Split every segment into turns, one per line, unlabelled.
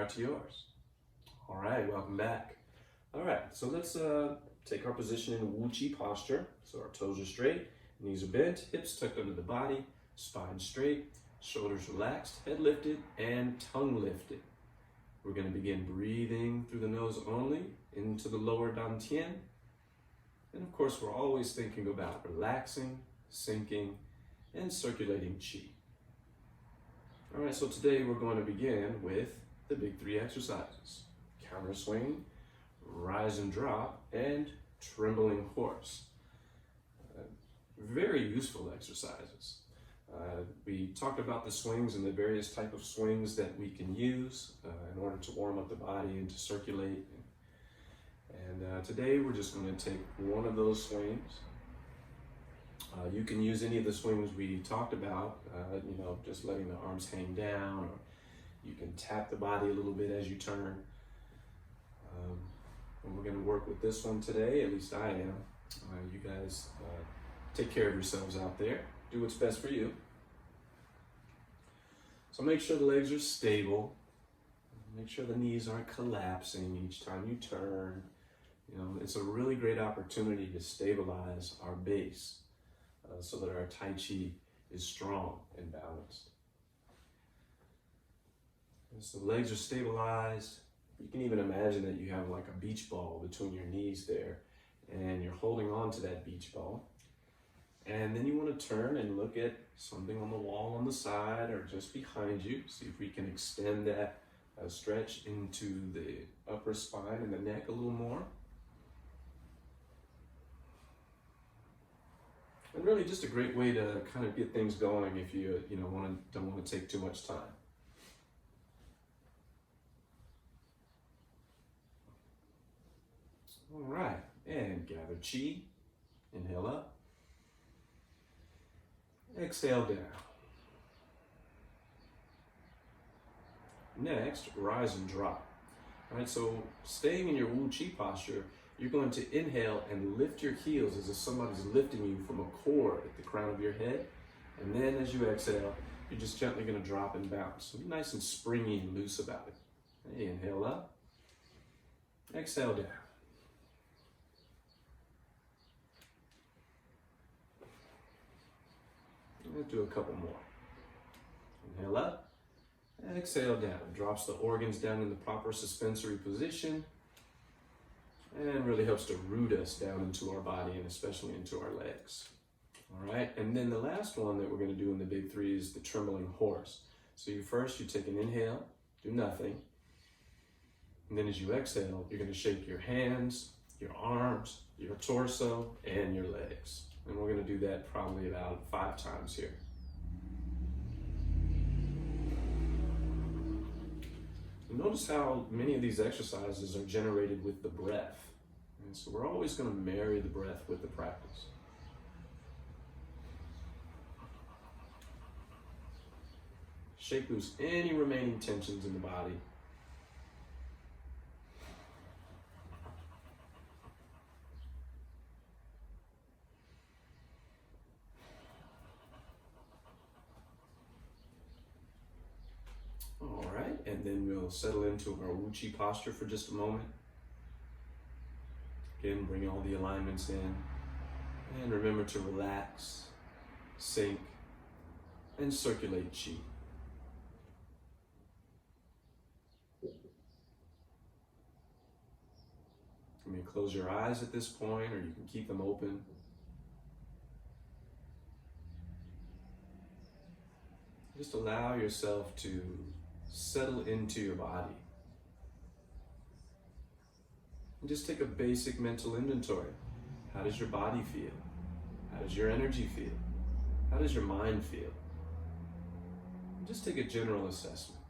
are to yours. All right, welcome back. All right, so let's take our position in Wu Chi posture. So our toes are straight, knees are bent, hips tucked under the body, spine straight, shoulders relaxed, head lifted, and tongue lifted. We're going to begin breathing through the nose only into the lower dantian. And of course, we're always thinking about relaxing, sinking, and circulating qi. All right, so today we're going to begin with the big three exercises: counter swing, rise and drop, and trembling horse. Very useful exercises. We talked about the swings and the various type of swings that we can use in order to warm up the body and to circulate. And today we're just going to take one of those swings. You can use any of the swings we talked about, just letting the arms hang down, or you can tap the body a little bit as you turn. And we're going to work with this one today, at least I am. You guys take care of yourselves out there. Do what's best for you. So make sure the legs are stable. Make sure the knees aren't collapsing each time you turn. It's a really great opportunity to stabilize our base so that our Tai Chi is strong and balanced. And so the legs are stabilized. You can even imagine that you have like a beach ball between your knees there, and you're holding on to that beach ball. And then you want to turn and look at something on the wall on the side or just behind you. See if we can extend that stretch into the upper spine and the neck a little more. And really just a great way to kind of get things going if you don't want to take too much time. All right, and gather chi. Inhale up. Exhale down. Next, rise and drop. All right, so staying in your Wu Chi posture, you're going to inhale and lift your heels as if somebody's lifting you from a cord at the crown of your head. And then as you exhale, you're just gently going to drop and bounce. So be nice and springy and loose about it. Okay, inhale up. Exhale down. Let's do a couple more. Inhale up. Exhale down. Drops the organs down in the proper suspensory position. And really helps to root us down into our body and especially into our legs. All right, and then the last one that we're going to do in the big three is the trembling horse. So you take an inhale, do nothing. And then as you exhale, you're going to shake your hands, your arms, your torso, and your legs. And we're going to do that probably about 5 times here. Notice how many of these exercises are generated with the breath. And so we're always going to marry the breath with the practice. Shake loose any remaining tensions in the body. All right, and then we'll settle into our Wu Chi posture for just a moment. Again, bring all the alignments in. And remember to relax, sink, and circulate Qi. You may close your eyes at this point, or you can keep them open. Just allow yourself to settle into your body. And just take a basic mental inventory. How does your body feel? How does your energy feel? How does your mind feel? And just take a general assessment.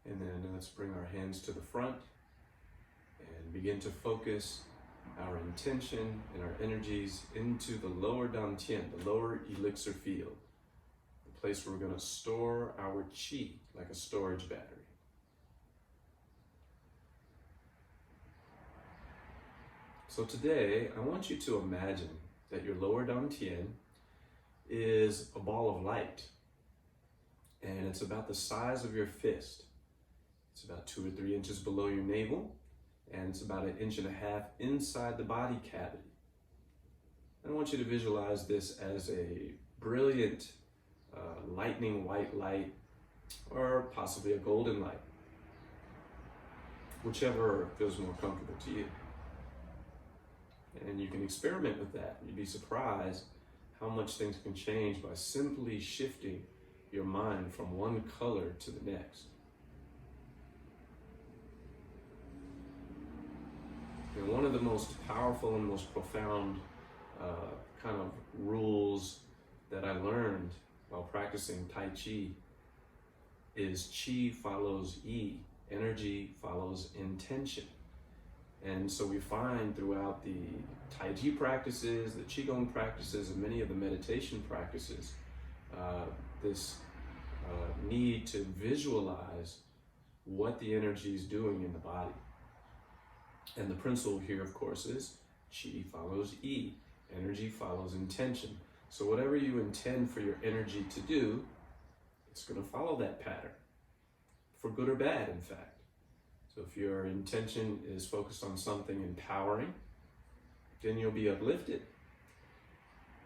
And then let's bring our hands to the front and begin to focus our intention and our energies into the lower dantian, the lower elixir field, the place where we're going to store our qi like a storage battery. So today, I want you to imagine that your lower dantian is a ball of light, and it's about the size of your fist. It's about 2 or 3 inches below your navel, and it's about 1.5 inches inside the body cavity. And I want you to visualize this as a brilliant lightning white light, or possibly a golden light, whichever feels more comfortable to you. And you can experiment with that. You'd be surprised how much things can change by simply shifting your mind from one color to the next. And one of the most powerful and most profound kind of rules that I learned while practicing Tai Chi is Qi follows Yi, energy follows intention. And so we find throughout the Tai Chi practices, the Qigong practices, and many of the meditation practices, this need to visualize what the energy is doing in the body. And the principle here, of course, is Qi follows Yi, energy follows intention. So whatever you intend for your energy to do, it's going to follow that pattern, for good or bad, in fact. So if your intention is focused on something empowering, then you'll be uplifted.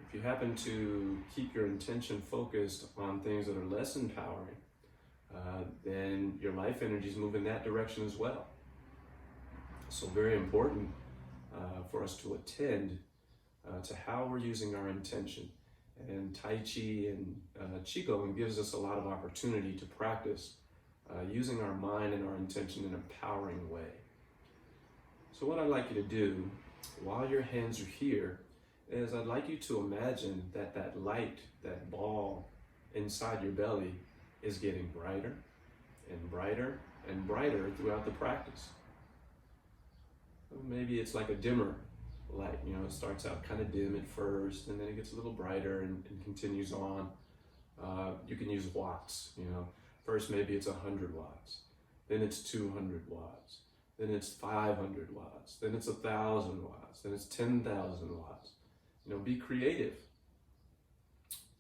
If you happen to keep your intention focused on things that are less empowering, then your life energies move in that direction as well. So very important for us to attend to how we're using our intention. And Tai Chi and Qigong gives us a lot of opportunity to practice using our mind and our intention in an empowering way. So what I'd like you to do while your hands are here is I'd like you to imagine that that light, that ball inside your belly is getting brighter and brighter and brighter throughout the practice. Maybe it's like a dimmer light, it starts out kind of dim at first, and then it gets a little brighter and continues on. You can use watts, First, maybe it's 100 watts, then it's 200 watts, then it's 500 watts, then it's 1,000 watts, then it's 10,000 watts. Be creative.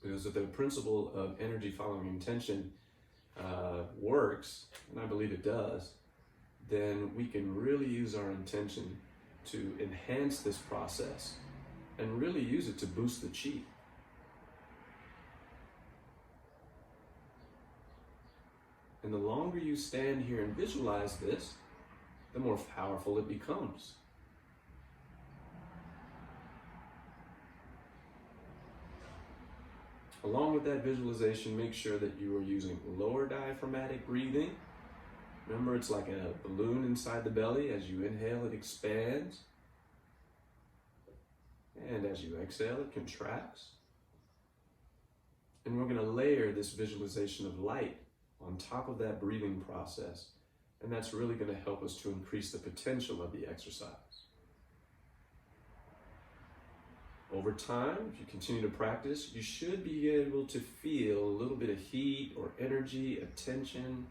Because if the principle of energy following intention works, and I believe it does, then we can really use our intention to enhance this process and really use it to boost the qi. And the longer you stand here and visualize this, the more powerful it becomes. Along with that visualization, make sure that you are using lower diaphragmatic breathing. Remember, it's like a balloon inside the belly. As you inhale, it expands. And as you exhale, it contracts. And we're going to layer this visualization of light on top of that breathing process. And that's really going to help us to increase the potential of the exercise. Over time, if you continue to practice, you should be able to feel a little bit of heat or energy, attention,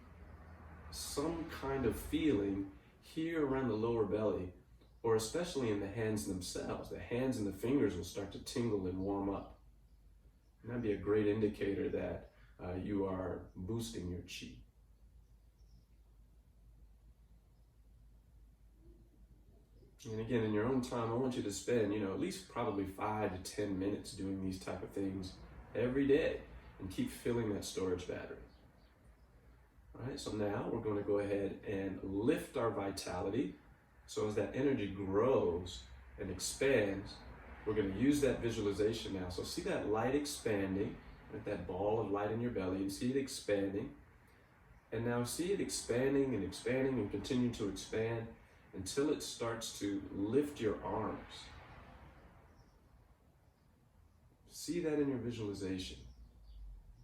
some kind of feeling here around the lower belly, or especially in the hands themselves. The hands and the fingers will start to tingle and warm up. And that'd be a great indicator that you are boosting your qi. And again, in your own time, I want you to spend, at least probably 5 to 10 minutes doing these type of things every day and keep filling that storage battery. All right, so now we're going to go ahead and lift our vitality. So as that energy grows and expands, we're going to use that visualization now. So see that light expanding, like that ball of light in your belly, and see it expanding. And now see it expanding and expanding and continue to expand until it starts to lift your arms. See that in your visualization.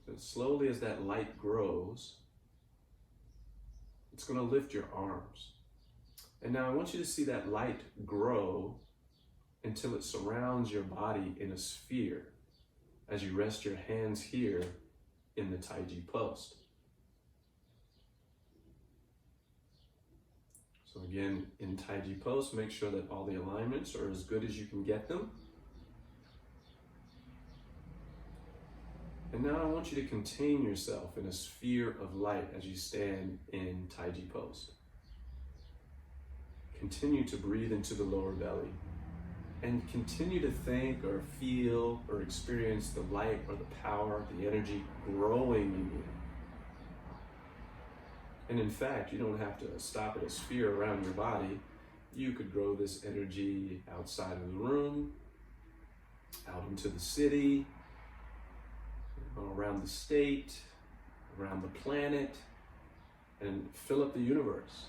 So slowly as that light grows, It's going to lift your arms. And now I want you to see that light grow until it surrounds your body in a sphere as you rest your hands here in the Tai Chi post. So again, in Tai Chi post, make sure that all the alignments are as good as you can get them. And now I want you to contain yourself in a sphere of light as you stand in Tai Chi post. Continue to breathe into the lower belly and continue to think or feel or experience the light or the power, the energy growing in you. And in fact, you don't have to stop at a sphere around your body. You could grow this energy outside of the room, out into the city, around the state, around the planet, and fill up the universe.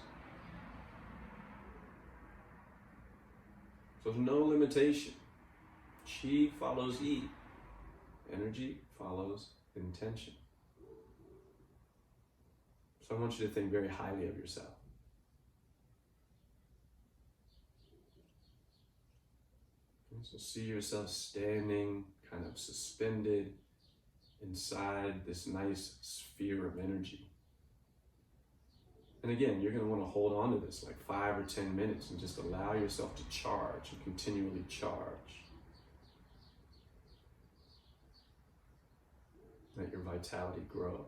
So there's no limitation. Qi follows Yi. Energy follows intention. So I want you to think very highly of yourself. So see yourself standing, kind of suspended inside this nice sphere of energy. And again, you're going to want to hold on to this like 5 or 10 minutes and just allow yourself to charge and continually charge. Let your vitality grow.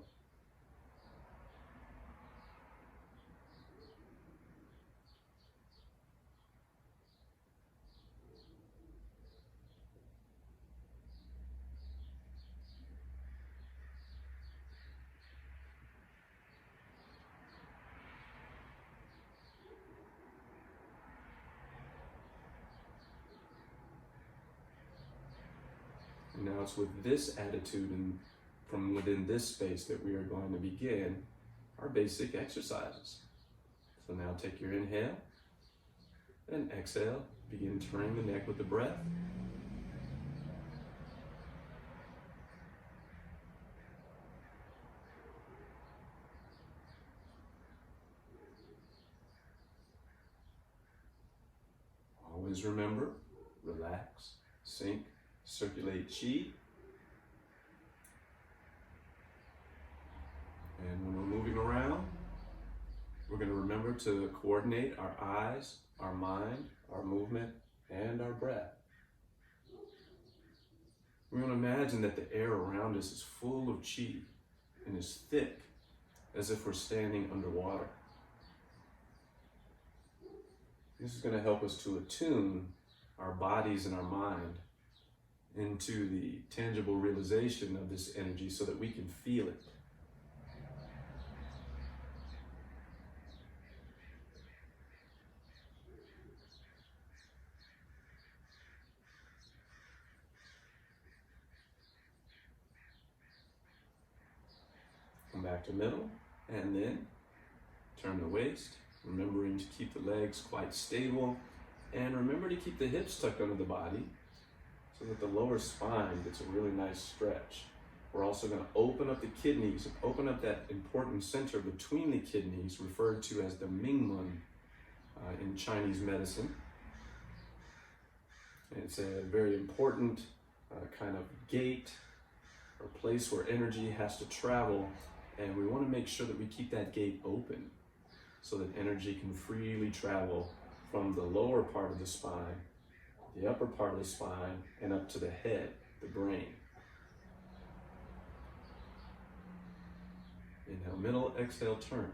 And now it's with this attitude and from within this space that we are going to begin our basic exercises. So now take your inhale and exhale. Begin turning the neck with the breath. Always remember, relax, sink, circulate Qi. And when we're moving around, we're going to remember to coordinate our eyes, our mind, our movement, and our breath. We're going to imagine that the air around us is full of Qi and is thick, as if we're standing underwater. This is going to help us to attune our bodies and our mind into the tangible realization of this energy so that we can feel it. Come back to middle, and then turn the waist, remembering to keep the legs quite stable, and remember to keep the hips tucked under the body so that the lower spine gets a really nice stretch. We're also going to open up the kidneys and open up that important center between the kidneys, referred to as the Mingmen in Chinese medicine. And it's a very important kind of gate or place where energy has to travel, and we want to make sure that we keep that gate open so that energy can freely travel from the lower part of the spine, the upper part of the spine, and up to the head, the brain. Inhale, middle, exhale, turn.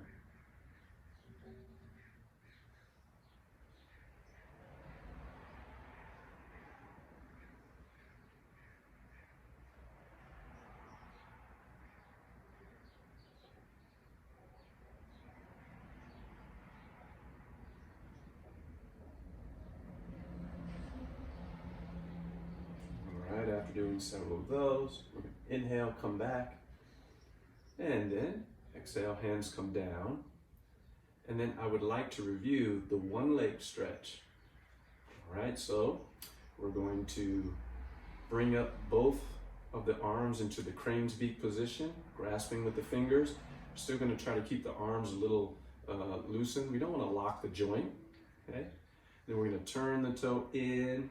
After doing several of those, we're going to inhale, come back, and then exhale, hands come down. And then I would like to review the one leg stretch. All right, so we're going to bring up both of the arms into the crane's beak position, grasping with the fingers. We're still going to try to keep the arms a little loosen. We don't want to lock the joint, okay? Then we're going to turn the toe in,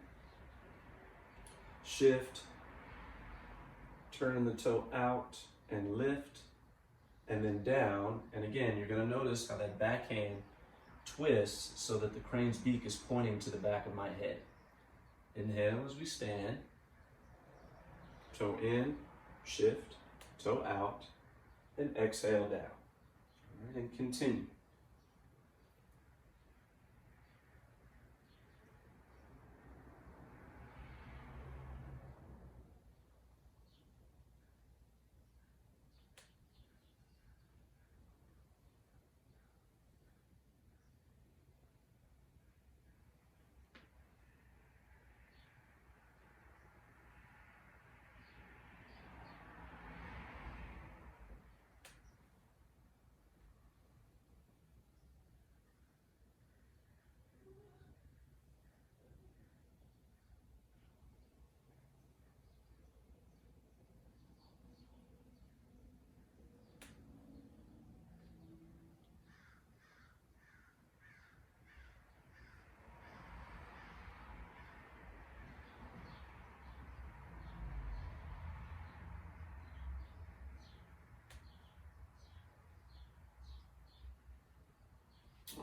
shift, turn the toe out and lift, and then down. And again, you're going to notice how that backhand twists so that the crane's beak is pointing to the back of my head. Inhale as we stand, toe in, shift, toe out, and exhale down. All right, and continue.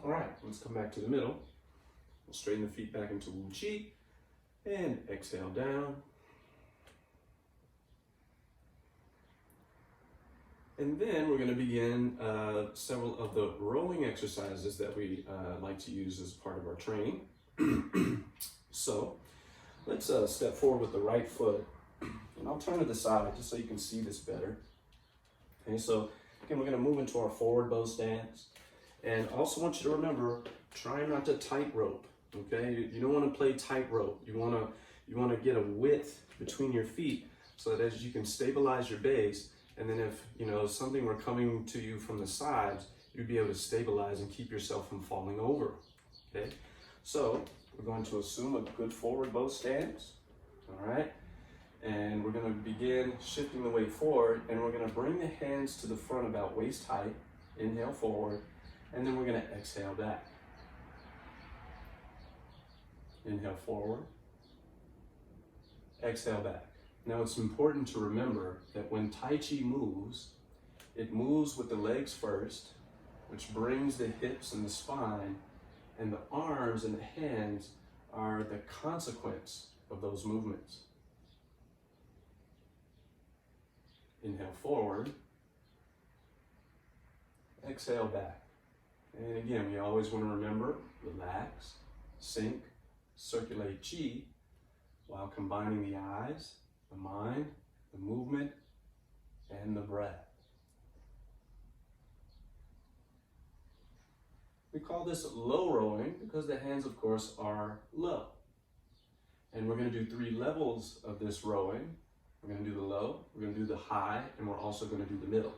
All right, let's come back to the middle. We'll straighten the feet back into Wu Chi and exhale down. And then we're going to begin several of the rolling exercises that we like to use as part of our training. So let's step forward with the right foot, and I'll turn to the side just so you can see this better. Okay, so again, we're going to move into our forward bow stance. And I also want you to remember, try not to tightrope. Okay, you don't want to play tightrope. You want to get a width between your feet so that as you can stabilize your base, and then if something were coming to you from the sides, you'd be able to stabilize and keep yourself from falling over. Okay, so we're going to assume a good forward bow stance. All right, and we're going to begin shifting the weight forward, and we're going to bring the hands to the front about waist height. Inhale forward. And then we're going to exhale back. Inhale forward. Exhale back. Now it's important to remember that when Tai Chi moves, it moves with the legs first, which brings the hips and the spine, and the arms and the hands are the consequence of those movements. Inhale forward. Exhale back. And again, we always want to remember, relax, sink, circulate chi, while combining the eyes, the mind, the movement, and the breath. We call this low rowing because the hands, of course, are low. And we're going to do 3 levels of this rowing. We're going to do the low, we're going to do the high, and we're also going to do the middle.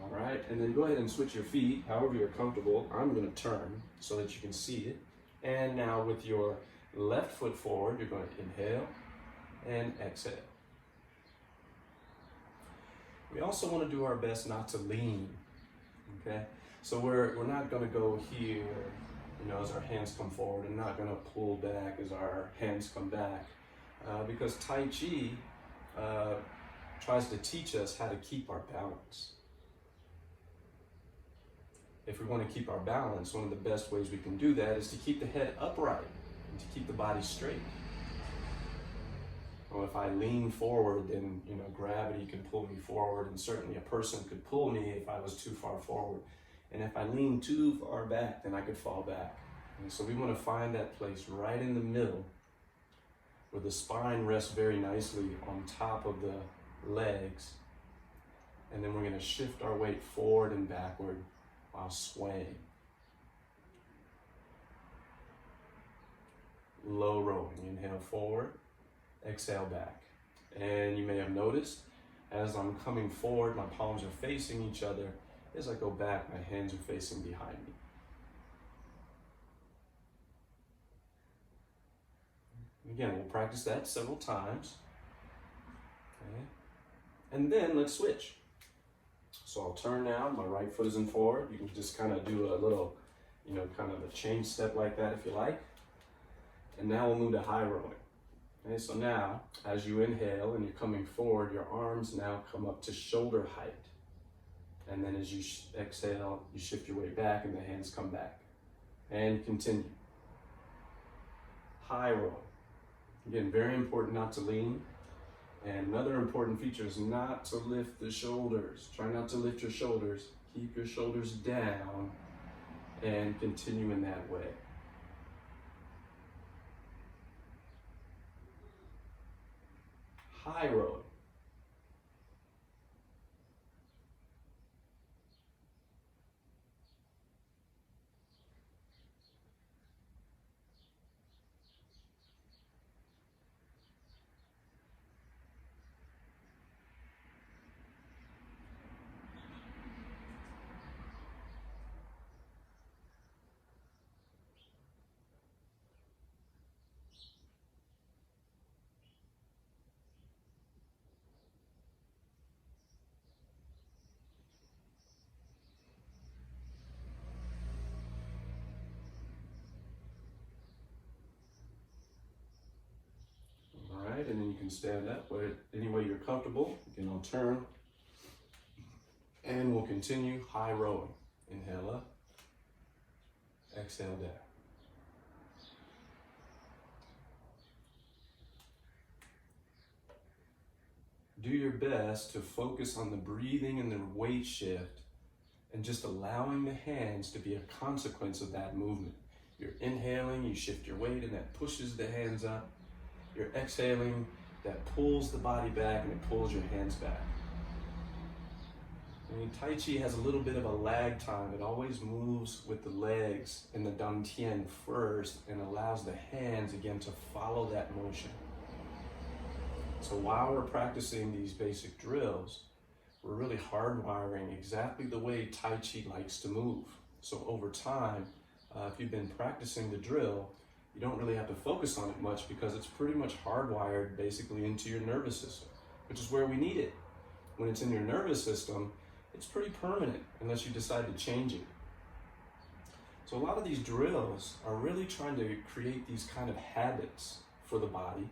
All right, and then go ahead and switch your feet however you're comfortable. I'm going to turn so that you can see it. And now with your left foot forward, you're going to inhale and exhale. We also want to do our best not to lean, okay? So we're not going to go here, as our hands come forward, and not going to pull back as our hands come back, because Tai Chi tries to teach us how to keep our balance. If we want to keep our balance, one of the best ways we can do that is to keep the head upright and to keep the body straight. Well, if I lean forward, then gravity can pull me forward, and certainly a person could pull me if I was too far forward. And if I lean too far back, then I could fall back. And so we want to find that place right in the middle where the spine rests very nicely on top of the legs. And then we're going to shift our weight forward and backward while swaying. Low rowing. Inhale forward, exhale back. And you may have noticed as I'm coming forward, my palms are facing each other. As I go back, my hands are facing behind me. Again, we'll practice that several times. Okay. And then let's switch. So I'll turn now, my right foot is in forward. You can just kind of do a little, kind of a change step like that if you like. And now we'll move to high rowing. Okay, so now, as you inhale and you're coming forward, your arms now come up to shoulder height. And then as you exhale, you shift your weight back and the hands come back. And continue. High row. Again, very important not to lean. And another important feature is not to lift the shoulders. Try not to lift your shoulders. Keep your shoulders down and continue in that way. High rowing. And then you can stand up any way you're comfortable. You can all turn. And we'll continue high rowing. Inhale up. Exhale down. Do your best to focus on the breathing and the weight shift and just allowing the hands to be a consequence of that movement. You're inhaling, you shift your weight, and that pushes the hands up. You're exhaling, that pulls the body back and it pulls your hands back. Tai Chi has a little bit of a lag time. It always moves with the legs and the dantian first and allows the hands again to follow that motion. So while we're practicing these basic drills, we're really hardwiring exactly the way Tai Chi likes to move. So over time, if you've been practicing the drill, you don't really have to focus on it much because it's pretty much hardwired basically into your nervous system, which is where we need it. When it's in your nervous system, it's pretty permanent unless you decide to change it. So a lot of these drills are really trying to create these kind of habits for the body.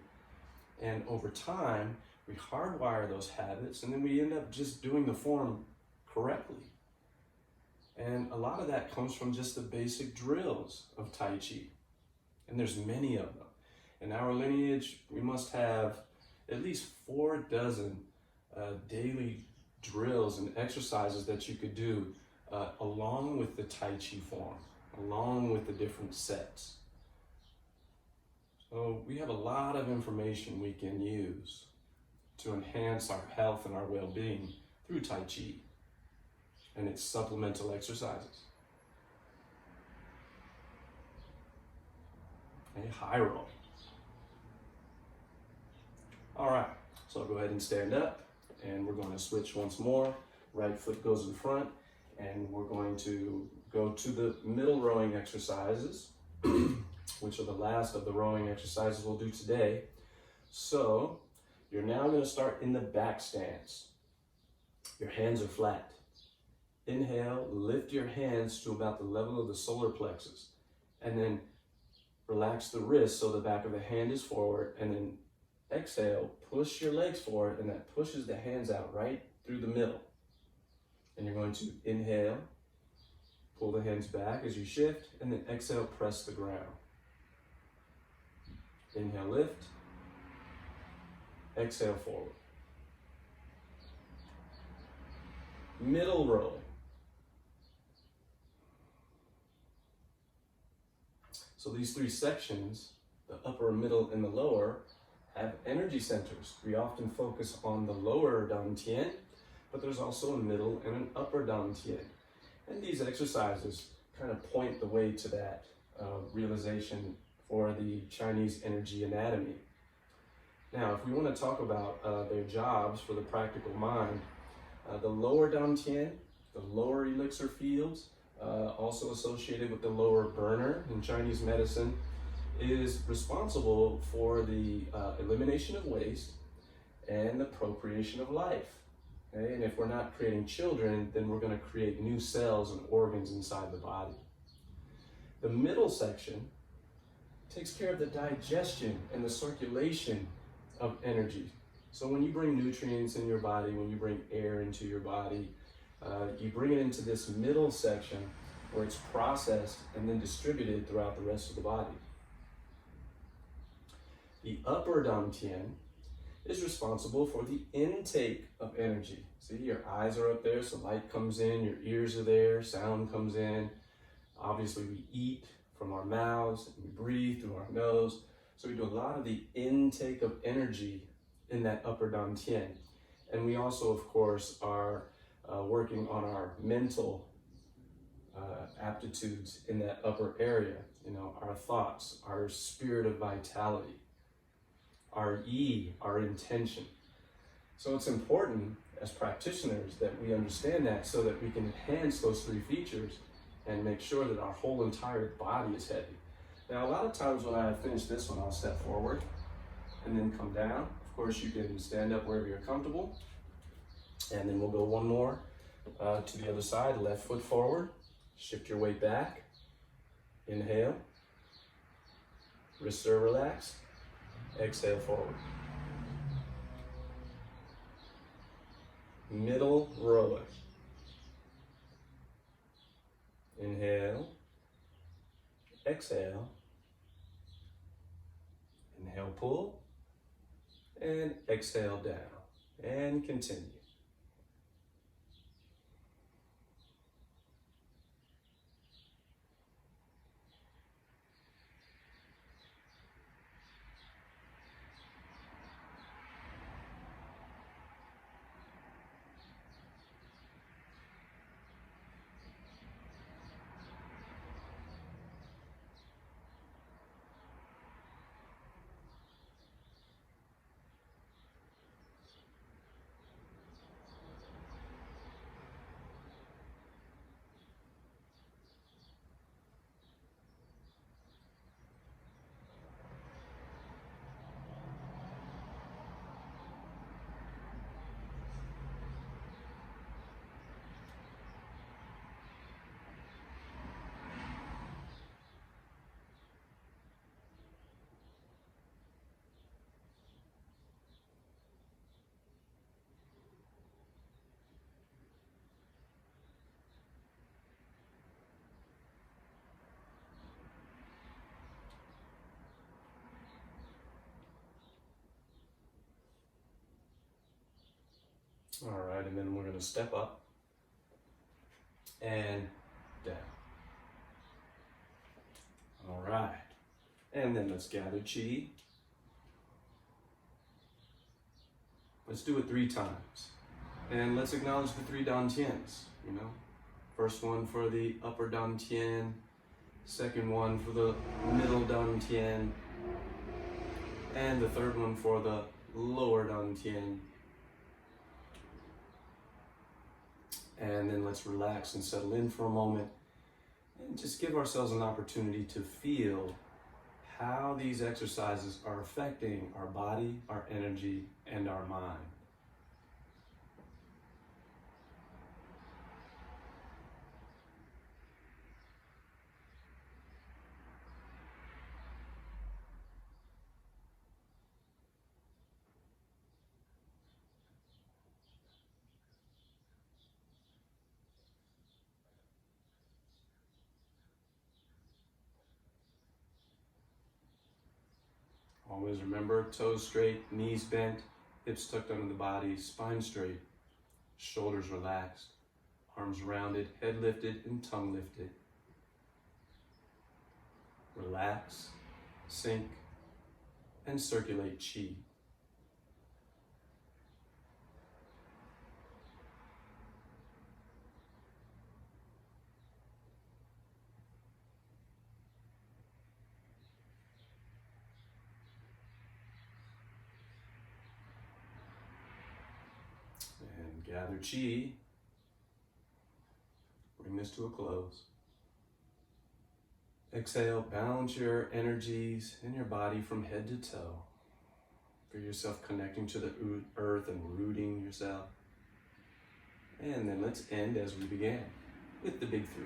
And over time, we hardwire those habits and then we end up just doing the form correctly. And a lot of that comes from just the basic drills of Tai Chi. And there's many of them. In our lineage, we must have at least 4 dozen daily drills and exercises that you could do along with the Tai Chi form, along with the different sets. So we have a lot of information we can use to enhance our health and our well-being through Tai Chi and its supplemental exercises. A high roll. All right, so I'll go ahead and stand up and we're going to switch once more. Right foot goes in front and we're going to go to the middle rowing exercises, which are the last of the rowing exercises we'll do today. So you're now going to start in the back stance. Your hands are flat. Inhale, lift your hands to about the level of the solar plexus and then relax the wrist so the back of the hand is forward, and then exhale, push your legs forward, and that pushes the hands out right through the middle. And you're going to inhale, pull the hands back as you shift, and then exhale, press the ground. Inhale, lift, exhale, forward. Middle row. So these 3 sections, the upper, middle, and the lower, have energy centers. We often focus on the lower dantian, but there's also a middle and an upper dantian. And these exercises kind of point the way to that realization for the Chinese energy anatomy. Now, if we want to talk about their jobs for the practical mind, the lower dantian, the lower elixir fields, also associated with the lower burner in Chinese medicine, is responsible for the elimination of waste and the procreation of life. Okay? And if we're not creating children, then we're going to create new cells and organs inside the body. The middle section takes care of the digestion and the circulation of energy. So when you bring nutrients in your body, when you bring air into your body, you bring it into this middle section where it's processed and then distributed throughout the rest of the body. The upper dantian is responsible for the intake of energy. See, your eyes are up there, so light comes in, your ears are there, sound comes in. Obviously, we eat from our mouths, and we breathe through our nose. So we do a lot of the intake of energy in that upper dantian. And we also, of course, are working on our mental aptitudes in that upper area. You know, our thoughts, our spirit of vitality, our yi, our intention. So it's important as practitioners that we understand that so that we can enhance those three features and make sure that our whole entire body is heavy. Now, a lot of times when I finish this one, I'll step forward and then come down. Of course, you can stand up wherever you're comfortable. And then we'll go one more to the other side, left foot forward, shift your weight back, inhale, wrists are relaxed, exhale forward. Middle row. Inhale, exhale, inhale, pull, and exhale down, and continue. All right, and then we're going to step up and down. All right, and then let's gather chi. Let's do it 3 times. And let's acknowledge the 3 dantians, you know. First one for the upper dantian, second one for the middle dantian, and the third one for the lower dantian. And then let's relax and settle in for a moment and just give ourselves an opportunity to feel how these exercises are affecting our body, our energy, and our mind. Always remember, toes straight, knees bent, hips tucked under the body, spine straight, shoulders relaxed, arms rounded, head lifted, and tongue lifted. Relax, sink, and circulate chi. And gather chi. Bring this to a close. Exhale, balance your energies in your body from head to toe. Feel yourself connecting to the earth and rooting yourself. And then let's end as we began, with the big 3.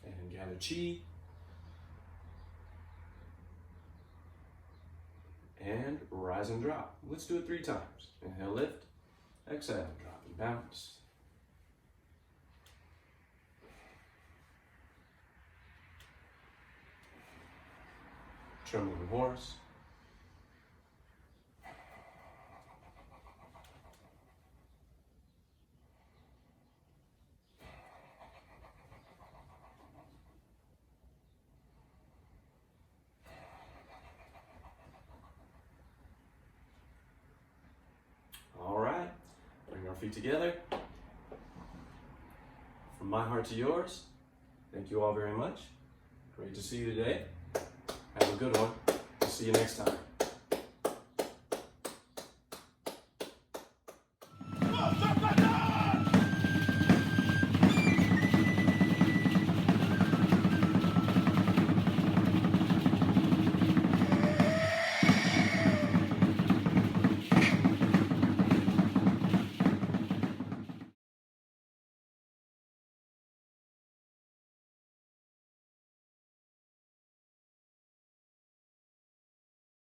And gather chi. And rise and drop. Let's do it 3 times. Inhale, lift. Exhale, drop and bounce. Trembling horse. All right, bring our feet together. From my heart to yours, thank you all very much. Great to see you today. Have a good one. I'll see you next time.